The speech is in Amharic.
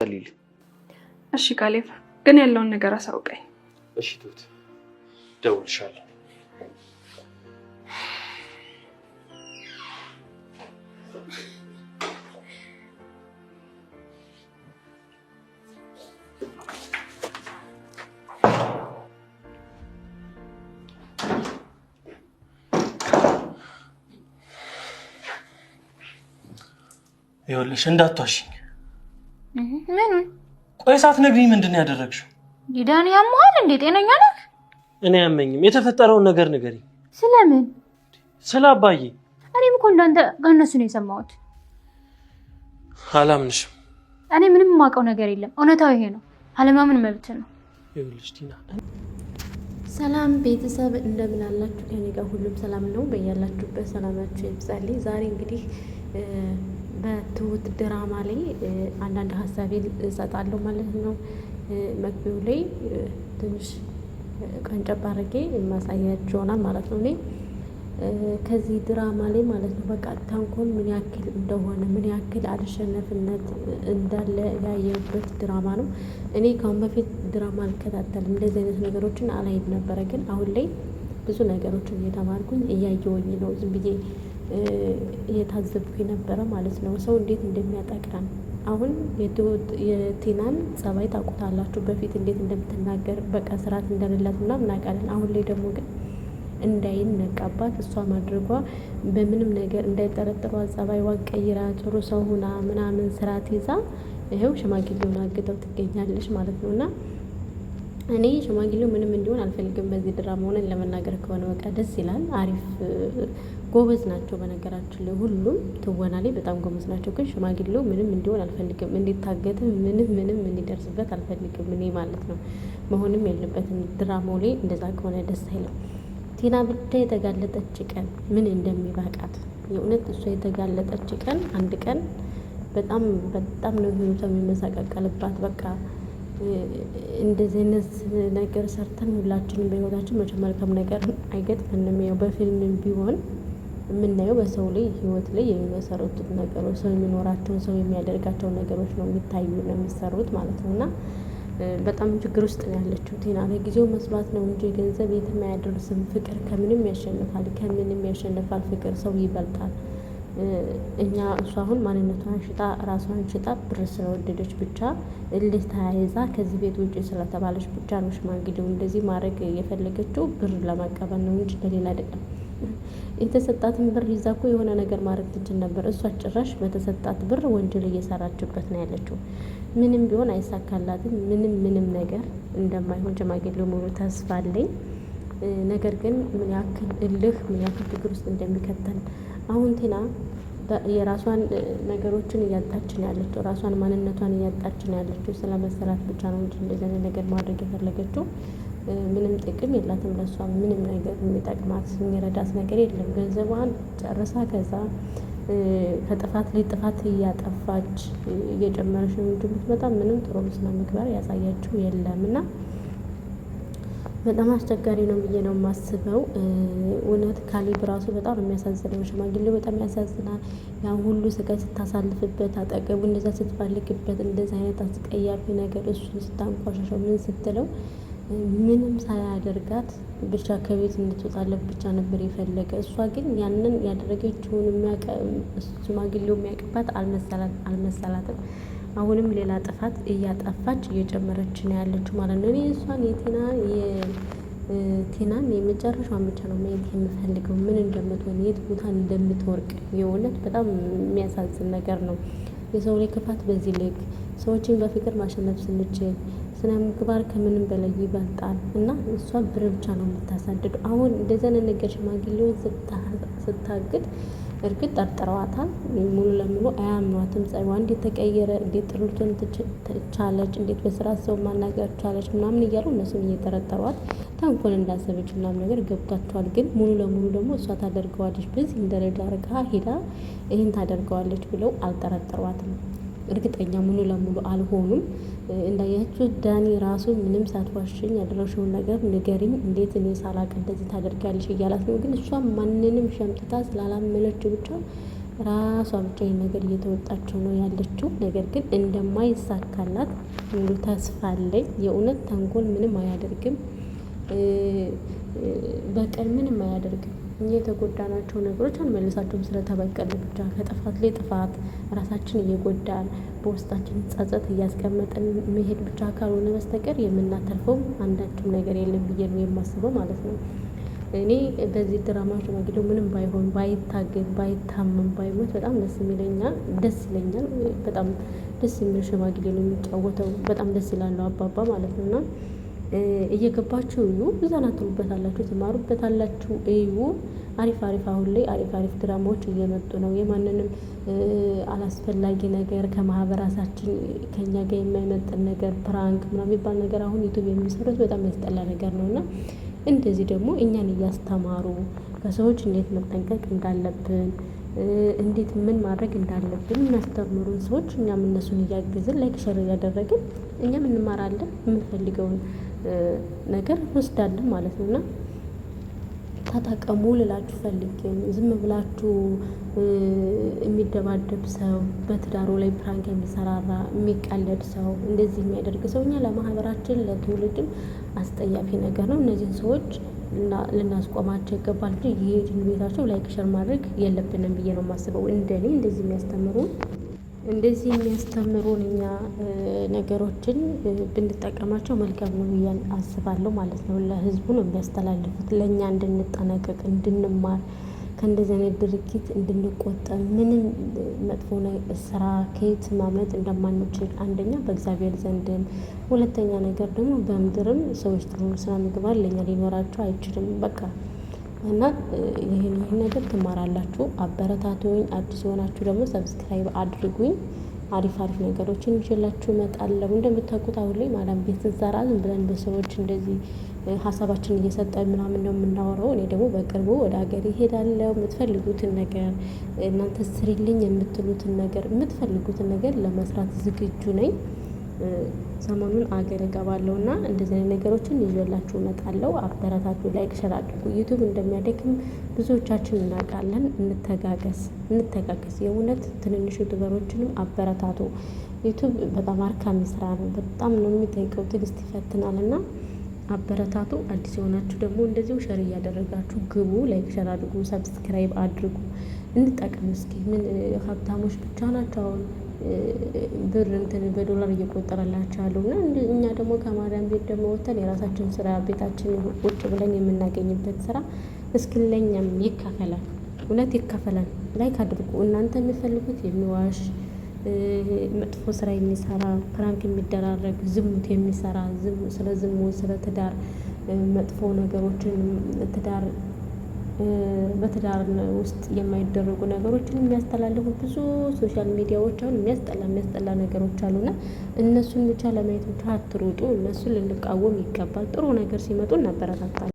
ሊል እሺ ካሌብ ግን ያለውን ነገር አሳውቀኝ። እሺ ትሁት ደውልሻለሁ። ይኸውልሽ እንዳትዋሽኝ። ምን? ቆይ ሳትነግሪኝ ምንድን ነው ያደረግሽው? ዲዳን ያሟል እንዴ? ጤነኛ ነህ? እኔ ያመኝም። የተፈጠረውን ነገር ንገሪኝ። ስለምን? ስለ አባዬ። እኔም እኮ እንዳንተ ከእነሱ ነው የሰማሁት። አላምንሽም። እኔ ምንም የማውቀው ነገር የለም። እውነታው ይሄ ነው። አለማመን መብት ነው። ይኸውልሽ ቲና። ሰላም ቤተሰብ እንደምን አላችሁ? ከኔ ጋር ሁሉም ሰላም ነው። በያላችሁበት ሰላማችሁ ይብዛልኝ። ዛሬ እንግዲህ በትሁት ድራማ ላይ አንዳንድ ሀሳቤን እሰጣለሁ ማለት ነው። መግቢያው ላይ ትንሽ ቀንጨብ አድርጌ የማሳያችሁ ይሆናል ማለት ነው። እኔ ከዚህ ድራማ ላይ ማለት ነው በቃ ተንኮል ምን ያክል እንደሆነ ምን ያክል አልሸነፍነት እንዳለ ያየሁበት ድራማ ነው። እኔ ከአሁን በፊት ድራማ አልከታተልም፣ እንደዚህ አይነት ነገሮችን አላይም ነበረ። ግን አሁን ላይ ብዙ ነገሮችን እየተማርኩኝ እያየሁኝ ነው። ዝም ብዬ እየታዘብኩ ነበረ ማለት ነው። ሰው እንዴት እንደሚያጠቃን አሁን የቲናን ጸባይ ታውቁታላችሁ። በፊት እንዴት እንደምትናገር በቃ ስርዓት እንደሌላት ምናምን እናውቃለን። አሁን ላይ ደግሞ ግን እንዳይነቃባት እሷ ማድረጓ በምንም ነገር እንዳይጠረጥሯት ጸባይዋን ቀይራ ጥሩ ሰው ሁና ምናምን ስርዓት ይዛ ይኸው ሽማግሌውን አግተው ትገኛለች ማለት ነው። እና እኔ ሽማግሌው ምንም እንዲሆን አልፈልግም በዚህ ድራማ ሆነን ለመናገር ከሆነ በቃ ደስ ይላል። አሪፍ ጎበዝ ናቸው። በነገራችን ላይ ሁሉም ትወና ላይ በጣም ጎበዝ ናቸው። ግን ሽማግሌው ምንም እንዲሆን አልፈልግም። እንዲታገት ምንም እንዲደርስበት አልፈልግም እኔ ማለት ነው። መሆንም የለበትም ድራማው ላይ እንደዛ ከሆነ ደስ አይልም። ቲና ብቻ የተጋለጠች ቀን ምን እንደሚባቃት የእውነት እሷ የተጋለጠች ቀን አንድ ቀን በጣም ነው ህይወቷ የሚመሰቃቀልባት። በቃ እንደዚህ አይነት ነገር ሰርተን ሁላችንም በህይወታችን መቼም መልካም ነገር አይገጥመንም። ያው በፊልም ቢሆን የምናየው በሰው ላይ ህይወት ላይ የሚመሰረቱት ነገሮች ሰው የሚኖራቸውን ሰው የሚያደርጋቸውን ነገሮች ነው የሚታዩ ነው የሚሰሩት ማለት ነው። እና በጣም ችግር ውስጥ ነው ያለችው ቲና። ለጊዜው መስሏት ነው እንጂ ገንዘብ የትም አያደርስም። ፍቅር ከምንም ያሸንፋል፣ ከምንም ያሸንፋል። ፍቅር ሰው ይበልጣል። እኛ እሷ አሁን ማንነቷን ሽጣ ራሷን ሽጣ ብር ስለወደደች ብቻ እልህ ተያይዛ ከዚህ ቤት ውጭ ስለተባለች ብቻ ነው ሽማግሌው እንደዚህ ማድረግ የፈለገችው ብር ለመቀበል ነው እንጂ ለሌላ አይደለም። የተሰጣትን ብር ይዛ እኮ የሆነ ነገር ማድረግ ትችል ነበር። እሷ ጭራሽ በተሰጣት ብር ወንጀል እየሰራችበት ነው ያለችው። ምንም ቢሆን አይሳካላትም። ምንም ነገር እንደማይሆን ሽማግሌው ሙሉ ተስፋ አለኝ። ነገር ግን ምን ያክል እልህ ምን ያክል ችግር ውስጥ እንደሚከተል አሁን ቲና የራሷን ነገሮችን እያጣች ነው ያለችው። ራሷን ማንነቷን እያጣች ነው ያለችው። ስለመሰራት ብቻ ነው እንጂ እንደዚህ ነገር ማድረግ የፈለገችው ምንም ጥቅም የላትም። ለሷ ምንም ነገር የሚጠቅማት የሚረዳት ነገር የለም። ገንዘቧን ጨርሳ ከዛ ከጥፋት ላይ ጥፋት እያጠፋች እየጨመረች ነው እንጂ በጣም ምንም ጥሩ ስነ ምግባር ያሳያችው የለም። እና በጣም አስቸጋሪ ነው ብዬ ነው የማስበው። እውነት ካሌብ ራሱ በጣም ነው የሚያሳዝነው። ሽማግሌው በጣም ያሳዝናል። ያን ሁሉ ስቃይ ስታሳልፍበት አጠገቡ እንደዛ ስትፈልግበት እንደዛ አይነት አስቀያፊ ነገር እሱን ስታንቋሸሸው ምን ስትለው ምንም ሳያደርጋት ብቻ ከቤት እንድትወጣለት ብቻ ነበር የፈለገ። እሷ ግን ያንን ያደረገችውን ሽማግሌው የሚያውቅባት አልመሰላትም። አሁንም ሌላ ጥፋት እያጠፋች እየጨመረች ነው ያለችው ማለት ነው። እኔ እሷን የቲናን የመጨረሻውን ብቻ ነው ማየት የምፈልገው። ምን እንደምትሆን የት ቦታ እንደምትወርቅ የእውነት በጣም የሚያሳዝን ነገር ነው። የሰው ላይ ክፋት በዚህ ልክ ሰዎችን በፍቅር ማሸነፍ ስንችል ስነ ምግባር ከምንም በላይ ይበልጣል። እና እሷ ብር ብቻ ነው የምታሳድዱ። አሁን እንደዚህ ነገር ሽማግሌውን ስታግድ እርግጥ ጠርጥረዋታል። ሙሉ ለሙሉ አያምኗትም። ጸባይዋ እንዴት ተቀየረ፣ እንዴት ጥሩትን ቻለች፣ እንዴት በስርዓት ሰው ማናገር ቻለች ምናምን እያሉ እነሱን እየጠረጠሯት ተንኮል እንዳሰበች ምናምን ነገር ገብቷቸዋል። ግን ሙሉ ለሙሉ ደግሞ እሷ ታደርገዋለች በዚህ ደረጃ አርጋ ሄዳ ይህን ታደርገዋለች ብለው አልጠረጠሯትም። እርግጠኛ ሙሉ ለሙሉ አልሆኑም። እንዳያችሁ ዳኒ ራሱ ምንም ሳትዋሽኝ ያደረሽውን ነገር ንገሪኝ፣ እንዴት እኔ ሳላቅ እንደዚህ ታደርጋለሽ እያላት ነው። ግን እሷ ማንንም ሸምጥታ ስላላመነች ብቻ ራሷ ብቻ ይህን ነገር እየተወጣችው ነው ያለችው። ነገር ግን እንደማይሳካላት ሙሉ ተስፋ አለኝ። የእውነት ተንኮል ምንም አያደርግም፣ በቀል ምንም አያደርግም። እኛ የተጎዳናቸው ነገሮች አንመልሳቸውም ስለተበቀል ብቻ። ከጥፋት ላይ ጥፋት ራሳችን እየጎዳን በውስጣችን ጸጸት እያስቀመጠን መሄድ ብቻ ካልሆነ በስተቀር የምናተርፈው አንዳችም ነገር የለም ብዬ ነው የማስበው ማለት ነው። እኔ በዚህ ድራማ ሽማግሌው ምንም ባይሆን ባይታገል ባይታመም ባይሞት በጣም ደስ ይለኛል። በጣም ደስ የሚል ሽማግሌ ነው የሚጫወተው። በጣም ደስ ይላሉ አባባ ማለት ነው። እና እየገባችሁ እዩ፣ ዘና ትሉበታላችሁ፣ ትማሩበታላችሁ። እዩ አሪፍ አሁን ላይ አሪፍ ድራማዎች እየመጡ ነው። የማንንም አላስፈላጊ ነገር ከማህበራሳችን ከኛ ጋር የማይመጥን ነገር ፕራንክ ምናምን የሚባል ነገር አሁን ዩቱብ የሚሰሩት በጣም ያስጠላ ነገር ነው። እና እንደዚህ ደግሞ እኛን እያስተማሩ ከሰዎች እንዴት መጠንቀቅ እንዳለብን እንዴት ምን ማድረግ እንዳለብን የሚያስተምሩን ሰዎች እኛም እነሱን እያገዝን ላይክ ሸር እያደረግን እኛም እንማራለን፣ የምንፈልገውን ነገር እንወስዳለን ማለት ነው። እና ተጠቀሙ ልላችሁ ፈልጌ ዝም ብላችሁ የሚደባደብ ሰው በትዳሩ ላይ ፕራንክ የሚሰራራ የሚቀለድ ሰው እንደዚህ የሚያደርግ ሰው እኛ ለማህበራችን ለትውልድም አስጠያፊ ነገር ነው። እነዚህን ሰዎች ልናስቆማቸው ይገባል እንጂ የሄድን ቤታቸው ላይክ ሸር ማድረግ የለብንም ብዬ ነው የማስበው። እንደኔ እንደዚህ የሚያስተምሩን እኛ ነገሮችን ብንጠቀማቸው መልካም ነው ብዬ አስባለሁ ማለት ነው። ለህዝቡ ነው የሚያስተላልፉት፣ ለእኛ እንድንጠነቀቅ እንድንማር ከእንደዚህ አይነት ድርጊት እንድንቆጠብ ምንም መጥፎ ስራ ከየት ማምለጥ እንደማንችል አንደኛ በእግዚአብሔር ዘንድም፣ ሁለተኛ ነገር ደግሞ በምድርም ሰዎች ጥሩ ስነ ምግባር ለእኛ ሊኖራቸው አይችልም። በቃ እና ይህን ነገር ትማራላችሁ። አበረታቱኝ። አዲስ የሆናችሁ ደግሞ ሰብስክራይብ አድርጉኝ። አሪፍ ነገሮችን ይዤላችሁ እመጣለሁ። እንደምታውቁት አሁን ላይ ማዳም ቤት ስንሰራ ዝም ብለን በሰዎች እንደዚህ ሀሳባችን እየሰጠን ምናምን ነው የምናወራው። እኔ ደግሞ በቅርቡ ወደ ሀገር እሄዳለሁ። የምትፈልጉትን ነገር እናንተ ስሪልኝ የምትፈልጉትን ነገር ለመስራት ዝግጁ ነኝ። ሰሞኑን አገር እገባለሁ እና እንደዚህ አይነት ነገሮችን ይዤላችሁ እመጣለሁ። አበረታቱ፣ ላይክ ሸር አድርጉ። ዩቱብ እንደሚያደግም ብዙዎቻችን እናውቃለን። እንተጋገዝ። የእውነት ትንንሽ ዩቱበሮችንም አበረታቱ። ዩቱብ በጣም አድካሚ ስራ ነው። በጣም ነው የሚጠይቀው፣ ትዕግስት ይፈትናል እና አበረታቱ። አዲስ የሆናችሁ ደግሞ እንደዚሁ ሸር እያደረጋችሁ ግቡ። ላይክ ሸር አድርጉ፣ ሰብስክራይብ አድርጉ። እንጠቀም እስኪ። ምን ሀብታሞች ብቻ ናቸው አሁን ብር በዶላር እየቆጠረላቸው ያለው እና እኛ ደግሞ ከማዳም ቤት ደግሞ ወተን የራሳችን ስራ ቤታችን ቁጭ ብለን የምናገኝበት ስራ እስኪ ለኛም ይከፈላል። እውነት ይከፈላል። ላይክ አድርጉ። እናንተ የሚፈልጉት የሚዋሽ መጥፎ ስራ የሚሰራ ፕራንክ የሚደራረግ ዝሙት የሚሰራ ስለ ዝሙት ስለ ትዳር መጥፎ ነገሮችን በትዳር ውስጥ የማይደረጉ ነገሮችን የሚያስተላልፉ ብዙ ሶሻል ሚዲያዎች አሁን የሚያስጠላ ነገሮች አሉና እነሱን ብቻ ለማየት ብቻ አትሩጡ። እነሱን ልንቃወም ይገባል። ጥሩ ነገር ሲመጡ እናበረታታለን።